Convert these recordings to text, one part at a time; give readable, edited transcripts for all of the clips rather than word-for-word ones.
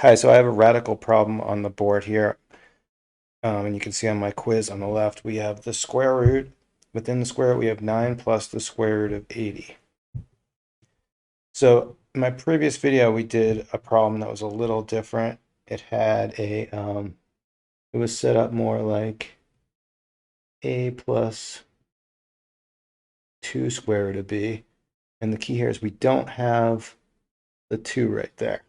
Hi, so I have a radical problem on the board here. And you can see on my quiz on the left, we have the square root. Within the square root, we have 9 plus the square root of 80. So in my previous video, we did a problem that was a little different. It had it was set up more like a plus 2 square root of b. And the key here is we don't have the 2 right there.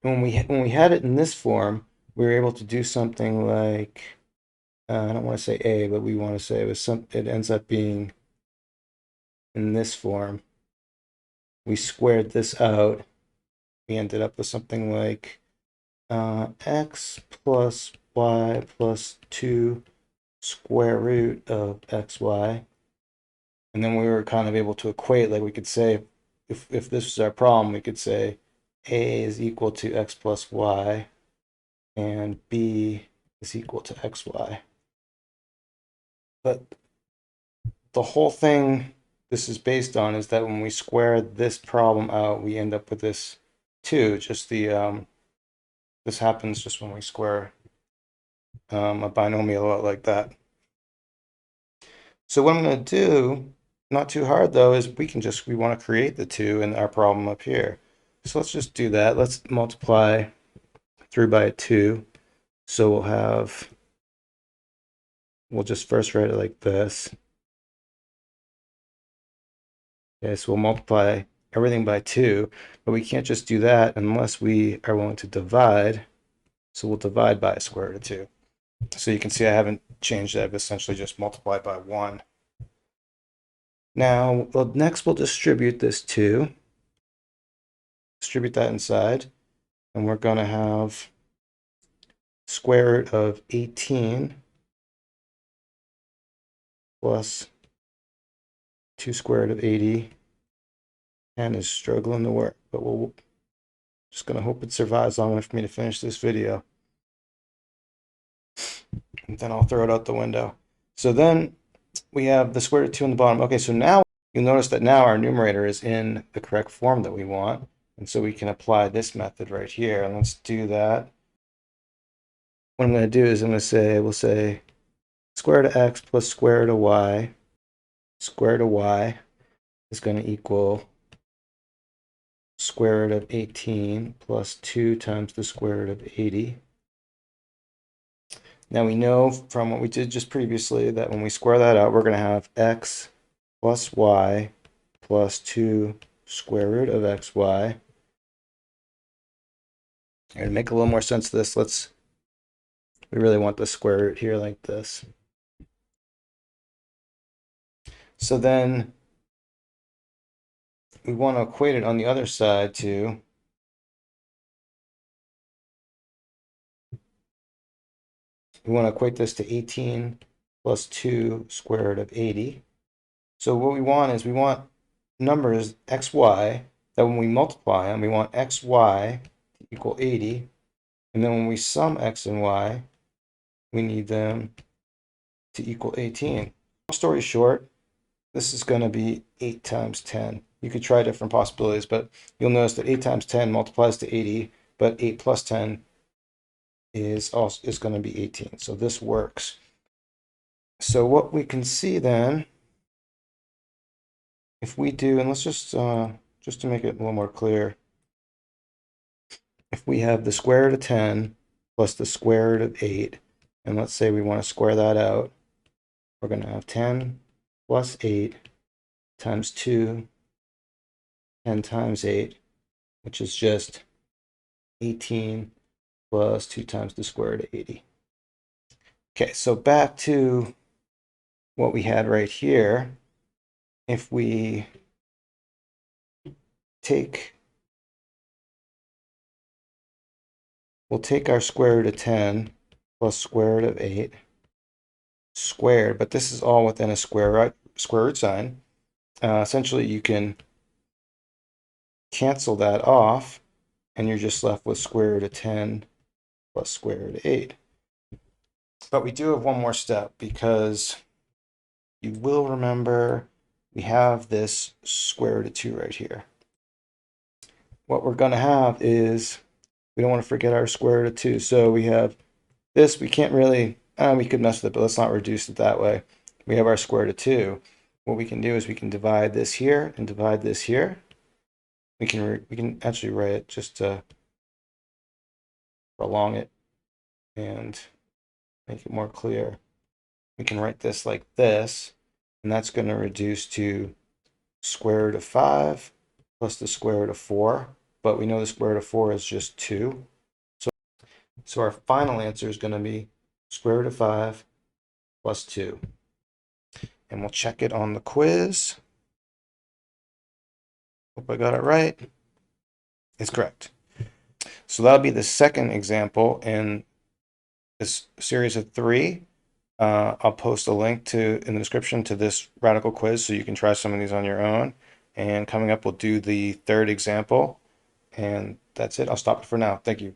And when we had it in this form, we were able to do something like I don't want to say a, but we want to say it ends up being in this form. We squared this out. We ended up with something like x plus y plus 2 square root of xy. And then we were kind of able to equate, like we could say, if this was our problem, we could say a is equal to x plus y and b is equal to xy. But the whole thing this is based on is that when we square this problem out, we end up with this 2. Just this happens just when we square a binomial out like that. So what I'm going to do, not too hard though, is we want to create the 2 in our problem up here. So let's just do that. Let's multiply through by 2. So we'll just first write it like this. Okay, so we'll multiply everything by 2, but we can't just do that unless we are willing to divide. So we'll divide by a square root of 2. So you can see I haven't changed that. I've essentially just multiplied by 1. Now, well, next we'll distribute this 2. Distribute that inside. And we're going to have square root of 18 plus 2 square root of 80. And is struggling to work, but we'll just going to hope it survives long enough for me to finish this video. And then I'll throw it out the window. So then we have the square root of 2 on the bottom. Okay, so now you'll notice that now our numerator is in the correct form that we want. And so we can apply this method right here. And let's do that. What I'm going to do is we'll say square root of x plus square root of y. Square root of y is going to equal square root of 18 plus 2 times the square root of 80. Now we know from what we did just previously that when we square that out, we're going to have x plus y plus 2 square root of xy. And to make a little more sense of this, we really want the square root here like this. So then we want to equate it on the other side to we want to equate this to 18 plus 2 square root of 80. So what we want numbers xy that when we multiply them, we want xy to equal 80. And then when we sum x and y, we need them to equal 18. Long story short, this is going to be 8 times 10. You could try different possibilities, but you'll notice that 8 times 10 multiplies to 80, but 8 plus 10 is going to be 18. So this works. So what we can see then, if we do, and let's just to make it a little more clear, if we have the square root of 10 plus the square root of 8, and let's say we want to square that out, we're going to have 10 plus 8 times 2, 10 times 8, which is just 18 plus 2 times the square root of 80. Okay, so back to what we had right here. If we we'll take our square root of 10 plus square root of 8 squared, but this is all within a square root sign. Essentially, you can cancel that off, and you're just left with square root of 10 plus square root of 8. But we do have one more step, because you will remember we have this square root of 2 right here. what we're going to have is, we don't want to forget our square root of 2. So we have this, we can't really, we could mess with it, but let's not reduce it that way. We have our square root of 2. What we can do is we can divide this here and divide this here. We can actually write it just to prolong it and make it more clear. We can write this like this, and that's going to reduce to square root of 5 plus the square root of 4, but we know the square root of 4 is just 2. So our final answer is going to be square root of 5 plus 2. And we'll check it on the quiz. Hope I got it right. It's correct. So that'll be the second example in this series of 3. I'll post a link in the description to this radical quiz so you can try some of these on your own. And coming up, we'll do the third example. And that's it. I'll stop it for now. Thank you.